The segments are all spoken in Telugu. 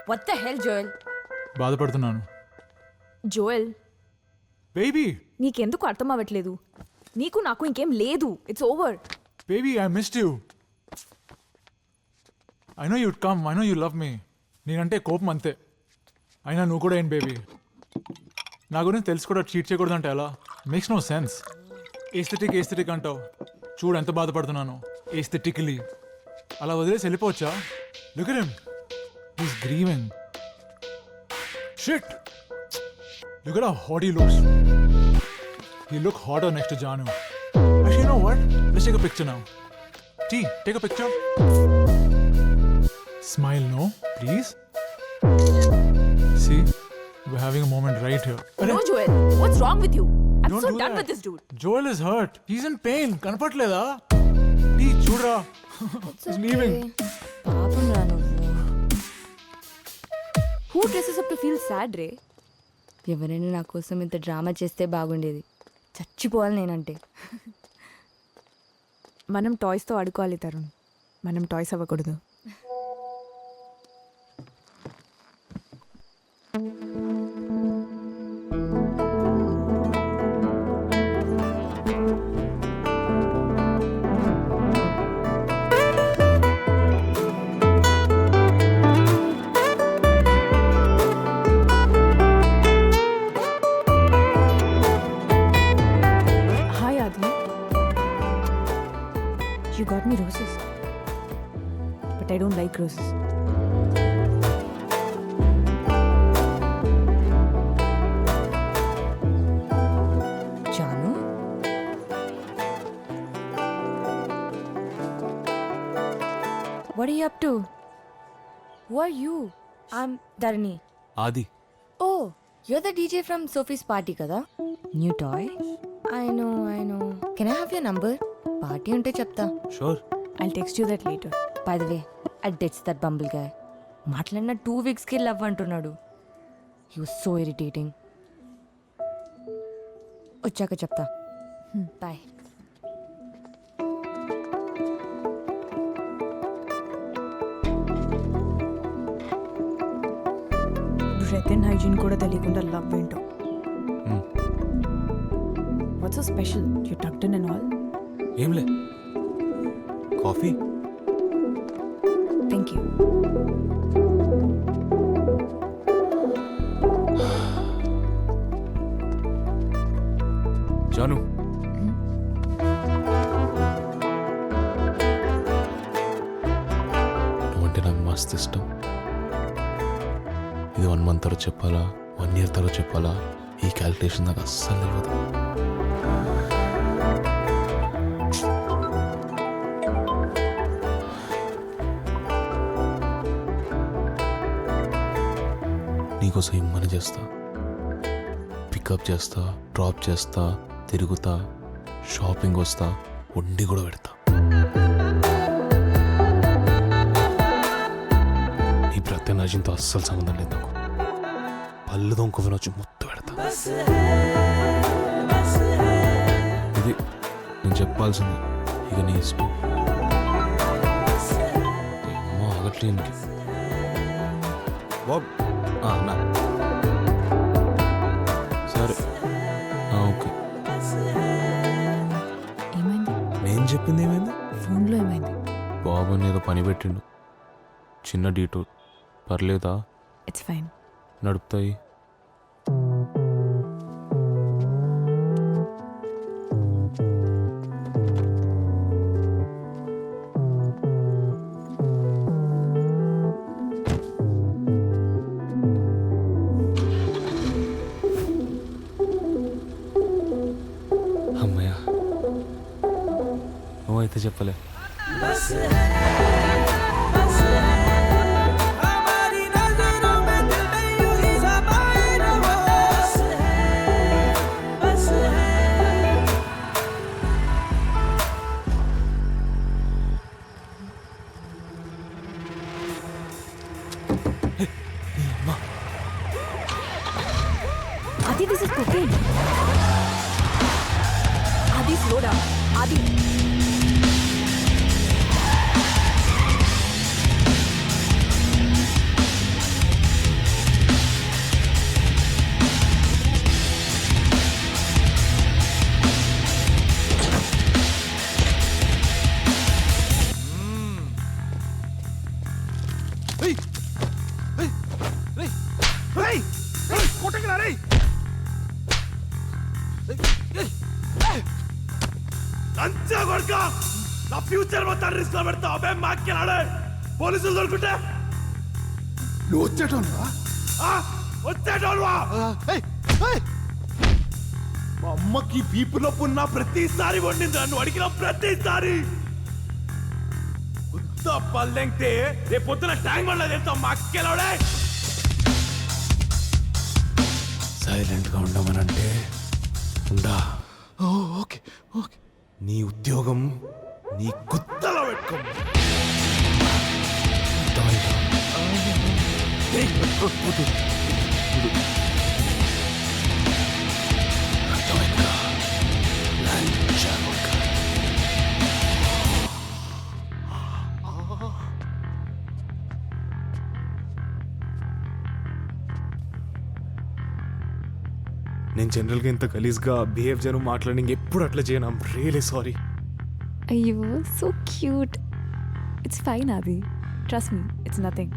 What the hell, Joel? బాధపడుతున్నాను జోయల్ బేబీ. నీకెందుకు అర్థం అవ్వట్లేదు? నీకు నాకు ఇంకేం లేదు. It's over. Baby, I missed you. I know you'd come, I know you love మీ. నేనంటే కోపం అంతే. అయినా నువ్వు కూడా ఏంటి బేబీ? నా గురించి తెలిసి కూడా చీట్ చేయకూడదంటే ఎలా? Makes no sense. ఏస్థెటిక్ అంటావు. చూడు ఎంత బాధపడుతున్నాను. ఏస్థెటికలీ అలా వదిలేసి వెళ్ళిపోవచ్చా? Look at him, he is grieving. Shit, look at how hot he looks. He look hotter next to Janu. Actually, you know what? Let's take a picture now. T, take a picture. Smile, no, please. See, we're having a moment right here. No, Joel. What's wrong with you? I'm Don't so do done that. with this dude. Joel is hurt. He's in pain. Kanapatleda? T, chudra. He's leaving. పాపం రా నువ్వు. Who dresses up to feel sad, రే? ఎవరైనా నా కోసం ఇంత డ్రామా చేస్తే బాగుండేది. చచ్చిపోవాలి నేనంటే. మనం టాయ్స్తో ఆడుకోవాలి తరుణ్. మనం టాయ్స్ అవ్వకూడదు. You got me roses, but I don't like roses. Janu, what are you up to? Who are you? I'm Dharani. ఆది. Oh, you're the DJ from Sophie's party కదా? New toy? I know. Can I have your number? Party ఉంటే చెప్తా. Sure. I'll text you that later. By the way, I ditched that bumble guy. మాట్లాడిన 2 weeksకి లవ్ అంటున్నాడు. He was so irritating. వచ్చాక చెప్తా. బాయ్. బ్రెత్ అండ్ హైజీన్ కూడా తెలియకుండా లవ్ ఏంటో. What's so special? You tucked in and all? ఏంలే, కాఫీ. Thank you. జాను, నువ్వంటే నాకు మస్తు ఇష్టం. ఇది 1 month తర్వాత చెప్పాలా, 1 year తర్వాత చెప్పాలా, ఈ క్యాలిక్యులేషన్ నాకు అస్సలు తెలియదు. నీకోసం ఇమ్మని చేస్తా, పికప్ చేస్తా, డ్రాప్ చేస్తా, తిరుగుతా, షాపింగ్ వస్తా, వండి కూడా పెడతా. నీ ప్రతి ఎనర్జీతో అస్సలు సంబంధం లేదు నాకు. పళ్ళు దొంగ వచ్చి ముత్తు పెడతా. ఇది నేను చెప్పాల్సింది. ఇక నీ ఇష్టం. ఏమో ఆగట్లేనికి బాబ్. అన్నా సరే, ఓకే. ఏమైంది? నేను చెప్పింది ఏమైంది? ఫోన్లో ఏమైంది? బాబు ఏదో పని పెట్టిండు, చిన్న డీటూర్. పర్లేదా? It's fine. నడుపుతాయి. అమ్మయ్య, నువ్వైతే చెప్పలే. Adi, this is cocaine. Adi, slow down. Adi. లంచా కొడుక నా ఫ్యూచర్ మొత్తం రిస్క్ లో పెడతావు అబ్బే మాట్లాడే పోలీసులు దొరుకుంటే నువ్వు వచ్చేటోనువా? వచ్చేటోనువా మా అమ్మకి వీపు నొప్పి ఉన్న ప్రతిసారి వండింది నన్ను అడిగిన ప్రతిసారి పల్లెంటే రేపు పొద్దున ట్యాంక్ బండ్లో తెస్తాం మా అక్కెలాడే సైలెంట్గా ఉండమనంటే ఉండా. Okay okay. నీ ఉద్యోగం నీ గుత్తలో పెట్టుకో గుర్తమైందా? అర్థమైందా? లంచా కొడుకా. నేను జనరల్గా ఇంత గలీజ్గా బిహేవ్ చేయను, మాట్లాడి ఎప్పుడు అట్లా చేయను. I'm really sorry. అయ్యో సో క్యూట్. ఇట్స్ ఫైన్ అది. Trust me, it's nothing.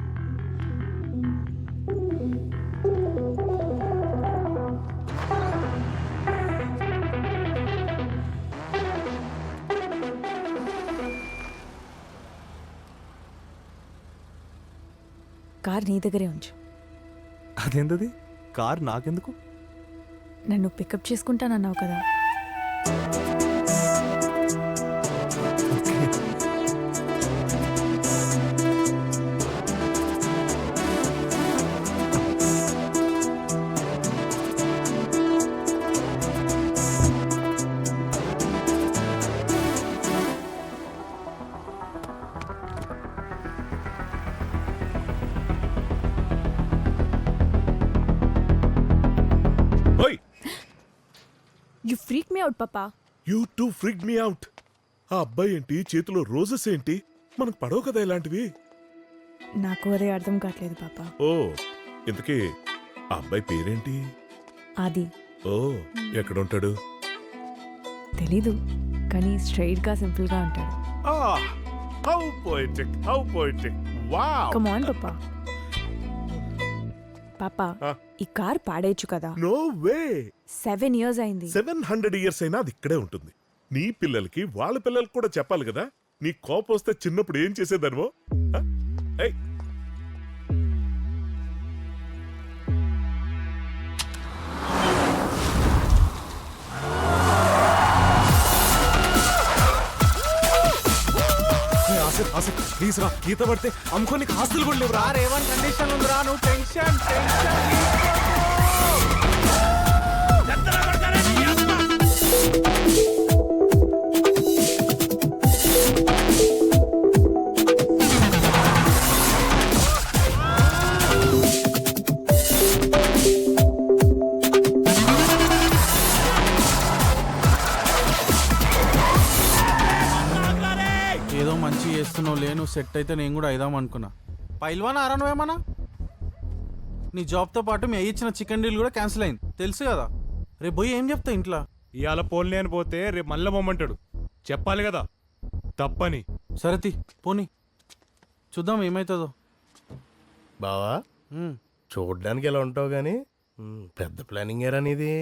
Car నీ దగ్గరే ఉంచు. అదేంటది? కార్ నాకెందుకు? నన్ను పికప్ చేసుకుంటానన్నావు కదా. యు ఫ్రీక్ మీ అవుట్ పాపా. You two freak me out. ఆ అబ్బాయి ఏంటి చేతిలో రోజెస్ ఏంటి? మనకు పడవు కదా ఇలాంటివి. నాకు అదే అర్థం కావట్లేదు పాపా. ఓ ఇంతకీ ఆ అబ్బాయి పేరేంటి? అది ఓ ఎక్కడుంటాడు? తెలీదు, కానీ స్ట్రైట్గా సింపుల్గా ఉంటాడు. How poetic, how poetic. Wow. Come on పాపా. పాపా ఈ కార్ పాడేయచ్చు కదా. No way. 7 years అయింది. 700 years అయినా అది ఇక్కడే ఉంటుంది. నీ పిల్లలకి వాళ్ళ పిల్లలకి కూడా చెప్పాలి కదా. నీ కోపం వస్తే చిన్నప్పుడు ఏం చేసేదానివో. ఏయ్ ప్లీజ్ రా, గీత పడితే అమ్ముకో, నీకు ఆస్తులు కూడా లేవు రా. రేవన్ కండిషన్ ఉందిరా, నువ్వు టెన్షన్ ఏదో మంచి చేస్తున్నావు లేను, సెట్ అయితే నేను కూడా అయిదాం అనుకున్నా. పైల్వాన్ ఆరా నువ్వేమన్నా? నీ జాబ్తో పాటు మీ అయ్యి ఇచ్చిన చికెన్ డీల్ కూడా క్యాన్సిల్ అయింది, తెలుసు కదా. రేపు పోయి ఏం చెప్తా ఇంట్లో? ఇవాళ పోన్లే అని పోతే రేపు మళ్ళీ పొమ్మంటాడు. చెప్పాలి కదా తప్పని. సరే తీ పోనీ, చూద్దాం ఏమవుతుందో. బావా చూడ్డానికి ఎలా ఉంటావు గానీ పెద్ద ప్లానింగ్ ఏరా నీది.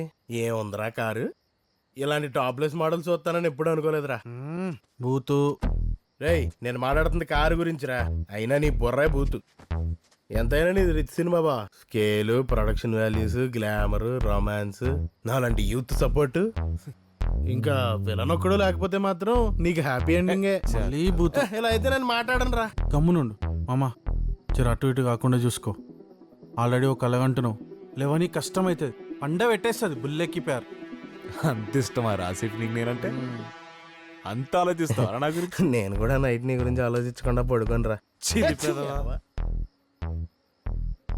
ఏముందిరా కారు? ఇలాంటి టాప్లెస్ మోడల్స్ చూస్తానని ఎప్పుడు అనుకోలేదురా. బూతు. రేయ్ నేను మాట్లాడుతుంది కారు గురించిరా, అయినా నీ బుర్రే బూతు. ఎంతైనా నీది రిచ్ సినిమా బా. Scale, production values, glamour, romance, నాలాంటి యూత్ సపోర్ట్, ఇంకా విలన్ ఒక్కడు లేకపోతే మాత్రం నీకు హ్యాపీ ఎండింగే. మళ్ళీ బూతు. ఇలా అయితే నేను మాట్లాడను రా. గమ్మునుండు మామా, జర అటు ఇటు కాకుండా చూసుకో. ఆల్రెడీ ఒక కలగంటున్నావు, లేవని కష్టం అవుతుంది. పండ పెట్టేస్తుంది బుల్లెక్కి పేరు. అంత ఇష్టమా రాసిఫ్ నీకు నేనంటే? అంత ఆలోచిస్తావా నా గురించి? నేను కూడా నైట్ నీ గురించి ఆలోచించకుండా పడుకొని రా.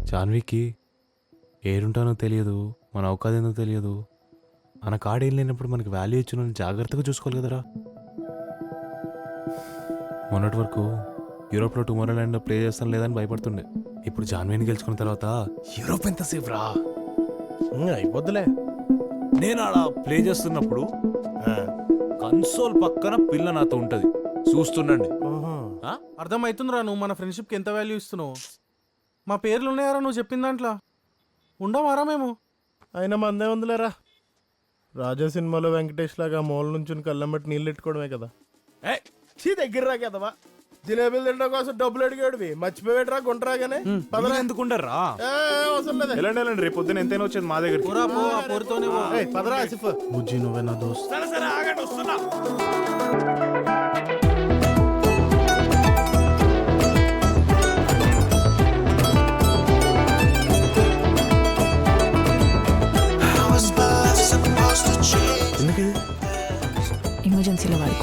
జాన్వికి ఏడుంటానో తెలియదు, మన అవకాశం తెలియదు. మన కాడేం లేనప్పుడు మనకి వాల్యూ ఇచ్చిన జాగ్రత్తగా చూసుకోవాలి కదరా. మొన్నటి వరకు యూరోప్లో టుమారోల్యాండ్లో ప్లే చేస్తాను లేదని భయపడుతుండే. ఇప్పుడు జాన్వీని గెలుచుకున్న తర్వాత యూరోప్ ఎంతసేపు రా అయిపోద్దులే. నేను ఆడ ప్లే చేస్తున్నప్పుడు కన్సోల్ పక్కన పిల్ల నాతో ఉంటది, చూస్తుండండి. అర్థమవుతుందిరా నువ్వు మన ఫ్రెండ్షిప్కి ఎంత వాల్యూ ఇస్తున్నావు. మా పేర్లు ఉన్నాయారా నువ్వు చెప్పిన దాంట్లో? ఉండవారా మేము? అయినా మందే ఉందిలేరా. రాజా సినిమాలో వెంకటేష్ లాగా మూల నుంచి కళ్ళం బట్టి నీళ్ళు పెట్టుకోవడమే కదా దగ్గర రా కదవా జిలేబీలు తినడం కోసం డబ్బులు అడిగాడువి మర్చిపోయాడురా గుంటరాగానే పదరా ఎందుకుంటారా అవసరం లేదు వెళ్ళండి వెళ్ళండి రేపు పొద్దున ఎంతైనా వచ్చేది మా దగ్గర పోరా పో ఆ పోరుతోనే పో. పదరా ఆసిఫ్ బుజ్జి నువ్వే నా దోస్త్ ఎమర్జెన్సీలో వాడు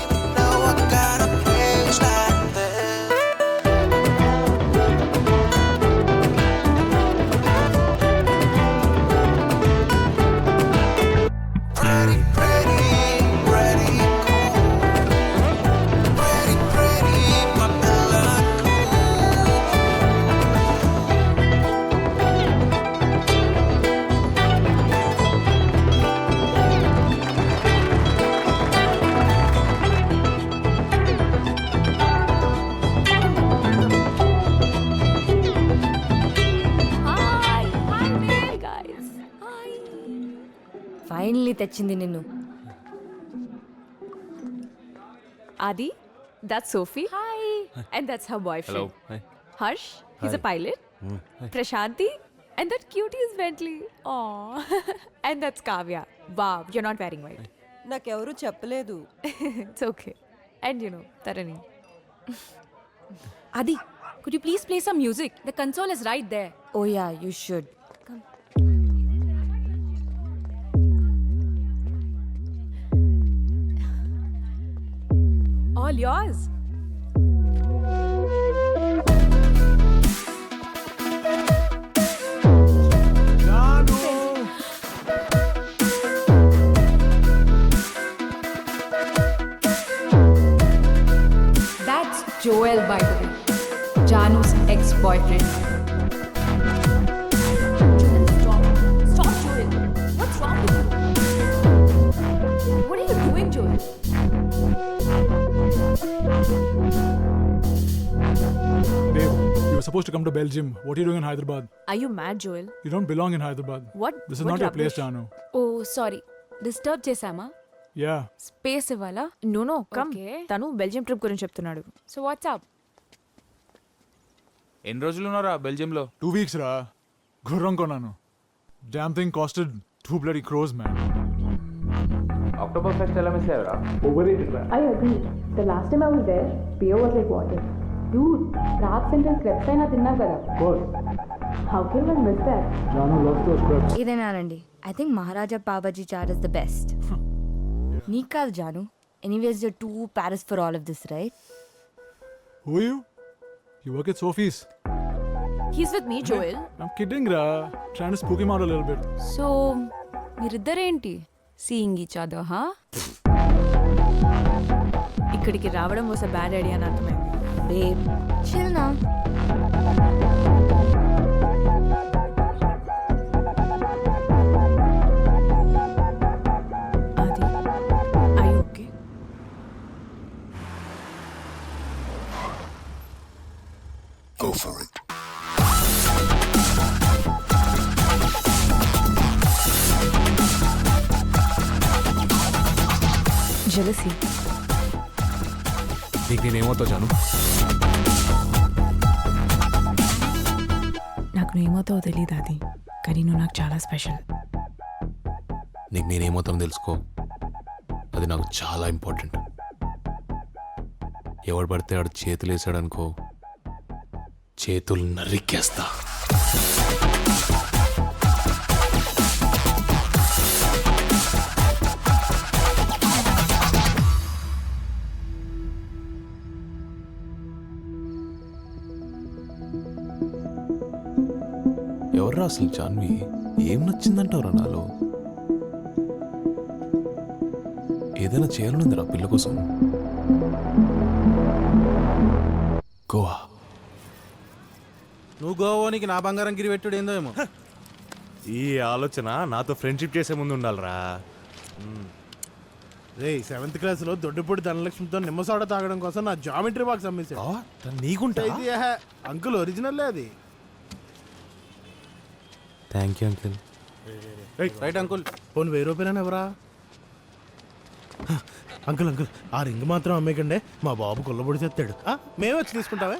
ఫైనల్లీ తెచ్చింది నిన్ను. Adi, that's Sophie. Hi. And that's her boyfriend. Harsh, he's a pilot. Prashanti, and that cutie is Bentley. Aww. And that's Kavya. Wow, you're not wearing white. నాకెవరూ చెప్పలేదు. It's okay. And you know, Tarani. Adi, could you please play some music? The console is right there. Oh yeah, you should. All yours. That's Joel, by the way. Janu's ex-boyfriend. Stop. Stop, Joel. What's wrong with you? What are you doing, Joel? Babe, you were supposed to come to Belgium. What are you doing in Hyderabad? Are you mad, Joel? You don't belong in Hyderabad. What? This is What not your place, rubbish? Janu. Oh, sorry. Disturb చేసామా? Yeah. స్పేస్ ఇవ్వాలా? No come. తను బెల్జియం ట్రిప్ గురించి చెప్తున్నాడు. So what's up? ఎన్ని రోజులు ఉన్నారా బెల్జియంలో? 2 weeks, ra. గుర్రం కొన్నాను. Damn thing costed 2 bloody crores, man. October pest ఎలా మిస్ అయ్యారా? Overrated, ra. I agree. The last time I was there, beer was like water. Dude, crabs and crepes అయినా తిన్నావు కదా? How can one miss that? Janu loves those crepes. ఇదేనానండి. I think Maharaja Pabaji chaat is the best. నీకు కాదు Janu. Anyways, you're too Paris for all of this, right? Who are you? You work at Sophie's. He's with me, Joel. I'm kidding, ra. Trying to spook him out a little bit. So మీరిద్దరేంటి? సీయింగ్ ఈచ్ అదర్, హా? ఇక్కడికి రావడం వాస్ అ బ్యాడ్ ఐడియా అని అర్థమైంది. Babe, chill now. అది I okay? Go for it. Jealousy. నీకు నేనేమవుతావు జాను? నాకు నువ్వేమవుతావో తెలియదు అది, కానీ నువ్వు నాకు చాలా స్పెషల్. నీకు నేనేమవుతానో తెలుసుకో, అది నాకు చాలా ఇంపార్టెంట్. ఎవడు పడితే ఆడు చేతులు వేసాడనుకో, చేతులు నరికేస్తా. ఎవర్రా అసలు జాన్వి? ఏం నచ్చిందంటావురా నాలో? ఏదైనా చేయాలనుందిరా పిల్ల కోసం. గోవా. నువ్వు గోవానికి నా బంగారం గిరి పెట్టుడు ఏందో ఏమో. ఈ ఆలోచన నాతో ఫ్రెండ్షిప్ చేసే ముందు ఉండాలిరా. రే 7th క్లాస్లో దొడ్డిపూడి ధనలక్ష్మితో నిమ్మ సోడా తాగడం కోసం నా జామెట్రీ బాక్స్ అమ్మేశాడు. నీకుంటా? అంకుల్ ఒరిజినల్ అది. Thank you uncle. Right uncle. పోనీ 1000 రూపాయలు ఎవరా? అంకుల్ అంకుల్ ఆ రింగ్ మాత్రం అమ్మేకండే మా బాబు కొల్లబొడి చేస్తాడు మేమే వచ్చి తీసుకుంటావే